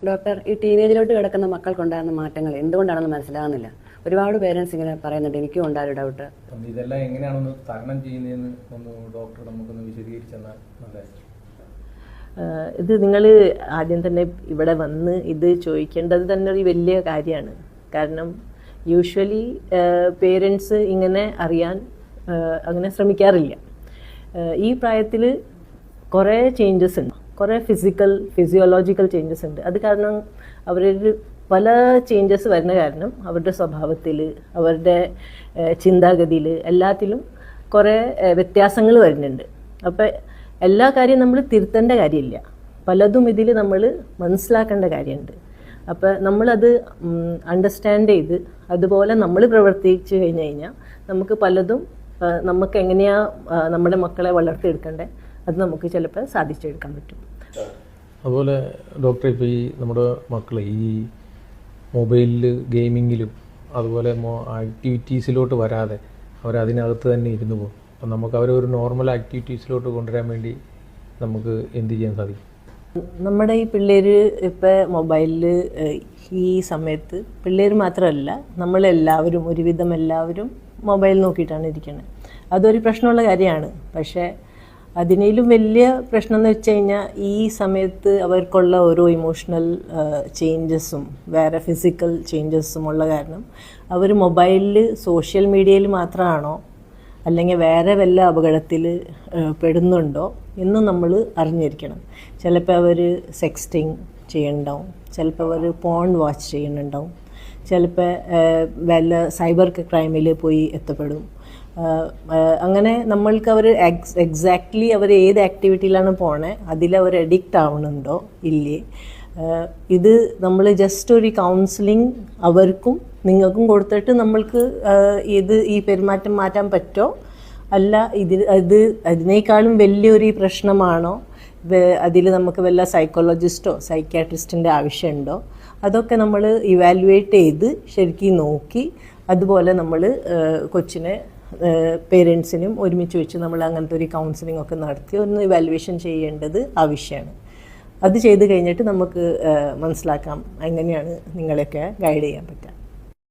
Doctor, ഈ ടീനേജിലോട്ട് കിടക്കുന്ന മക്കൾക്കുണ്ടാകുന്ന മാറ്റങ്ങൾ എന്തുകൊണ്ടാണെന്ന് മനസ്സിലാകുന്നില്ല. ഒരുപാട് പേരൻസ് ഇങ്ങനെ പറയുന്നുണ്ട്, എനിക്കും ഉണ്ടായൊരു ഡൗട്ട്. ഇതെല്ലാം എങ്ങനെയാണെന്ന് തരണം ചെയ്യുന്നതെന്ന് ഒന്ന് ഡോക്ടർ നമുക്കൊന്ന് വിശദീകരിച്ചെന്നാൽ നല്ലതായിരിക്കും. ഇത് നിങ്ങൾ ആദ്യം തന്നെ ഇവിടെ വന്ന് ഇത് ചോദിക്കേണ്ടത് തന്നെ ഒരു വലിയ കാര്യമാണ്. കാരണം യൂഷ്വലി പേരൻസ് ഇങ്ങനെ അറിയാൻ അങ്ങനെ ശ്രമിക്കാറില്ല. ഈ പ്രായത്തിൽ കുറേ ചേഞ്ചസ് ഉണ്ട്, കുറേ ഫിസിയോളജിക്കൽ ചേഞ്ചസ് ഉണ്ട്. അത് കാരണം അവരൊരു പല ചേഞ്ചസ് വരുന്ന കാരണം അവരുടെ സ്വഭാവത്തിൽ, അവരുടെ ചിന്താഗതിയിൽ, എല്ലാത്തിലും കുറേ വ്യത്യാസങ്ങൾ വരുന്നുണ്ട്. അപ്പം എല്ലാ കാര്യം നമ്മൾ തിരുത്തേണ്ട കാര്യമില്ല, പലതും ഇതിൽ നമ്മൾ മനസ്സിലാക്കേണ്ട കാര്യമുണ്ട്. അപ്പോൾ നമ്മളത് അണ്ടർസ്റ്റാൻഡ് ചെയ്ത് അതുപോലെ നമ്മൾ പ്രവർത്തിച്ചു കഴിഞ്ഞാൽ നമുക്ക് പലതും നമുക്ക് എങ്ങനെയാണ് നമ്മുടെ മക്കളെ വളർത്തിയെടുക്കേണ്ടത് അത് നമുക്ക് ചിലപ്പോൾ സാധിച്ചെടുക്കാൻ പറ്റും. അതുപോലെ ഡോക്ടർ, ഇപ്പോൾ ഈ നമ്മുടെ മക്കൾ ഈ മൊബൈലിൽ ഗെയിമിങ്ങിലും അതുപോലെ ആക്ടിവിറ്റീസിലോട്ട് വരാതെ അവരതിനകത്ത് തന്നെ ഇരുന്ന് പോകും. അപ്പം നമുക്ക് അവരെ ഒരു നോർമൽ ആക്ടിവിറ്റീസിലോട്ട് കൊണ്ടുവരാൻ വേണ്ടി നമുക്ക് എന്ത് ചെയ്യാൻ സാധിക്കും? നമ്മുടെ ഈ പിള്ളേർ ഇപ്പോൾ മൊബൈലിൽ ഈ സമയത്ത് പിള്ളേർ മാത്രമല്ല നമ്മളെല്ലാവരും ഒരുവിധം എല്ലാവരും മൊബൈൽ നോക്കിയിട്ടാണ് ഇരിക്കുന്നത്. അതൊരു പ്രശ്നമുള്ള കാര്യമാണ്. പക്ഷേ അതിനേലും വലിയ പ്രശ്നം എന്ന് വെച്ച് കഴിഞ്ഞാൽ ഈ സമയത്ത് അവർക്കുള്ള ഓരോ ഇമോഷണൽ ചേഞ്ചസും വേറെ ഫിസിക്കൽ ചേഞ്ചസും ഉള്ള കാരണം അവർ മൊബൈലിൽ സോഷ്യൽ മീഡിയയിൽ മാത്രമാണോ അല്ലെങ്കിൽ വേറെ വല്ല അപകടത്തിൽ പെടുന്നുണ്ടോ എന്നും നമ്മൾ അറിഞ്ഞിരിക്കണം. ചിലപ്പോൾ അവർ സെക്സ്റ്റിങ് ചെയ്യുന്നുണ്ടാവും, ചിലപ്പോൾ അവർ പോൺ വാച്ച് ചെയ്യുന്നുണ്ടാവും, ചിലപ്പോൾ വല്ല സൈബർ ക്രൈമിൽ പോയി എത്തപ്പെടും. അങ്ങനെ നമ്മൾക്ക് അവർ എക്സാക്ട്ലി അവർ ഏത് ആക്ടിവിറ്റിയിലാണ് പോണേ അതിലവർ അഡിക്റ്റ് ആവുന്നുണ്ടോ ഇല്ലേ, ഇത് നമ്മൾ ജസ്റ്റ് ഒരു കൗൺസിലിംഗ് അവർക്കും നിങ്ങൾക്കും കൊടുത്തിട്ട് നമ്മൾക്ക് ഈ പെരുമാറ്റം മാറ്റാൻ പറ്റുമോ അല്ല അതിനേക്കാളും വലിയൊരു പ്രശ്നമാണോ, അതിൽ നമുക്ക് വല്ല സൈക്കോളജിസ്റ്റോ സൈക്യാട്രിസ്റ്റിൻ്റെ ആവശ്യമുണ്ടോ, അതൊക്കെ നമ്മൾ ഇവാലുവേറ്റ് ചെയ്ത് ശരിക്കും നോക്കി അതുപോലെ നമ്മൾ കൊച്ചിനെ പേരൻസിനും ഒരുമിച്ച് വെച്ച് നമ്മൾ അങ്ങനത്തെ ഒരു കൗൺസിലിംഗ് ഒക്കെ നടത്തി ഒന്ന് ഇവാലുവേഷൻ ചെയ്യേണ്ടത് ആവശ്യമാണ്. അത് ചെയ്ത് കഴിഞ്ഞിട്ട് നമുക്ക് മനസ്സിലാക്കാം എങ്ങനെയാണ് നിങ്ങളെയൊക്കെ ഗൈഡ് ചെയ്യാൻ പറ്റുക.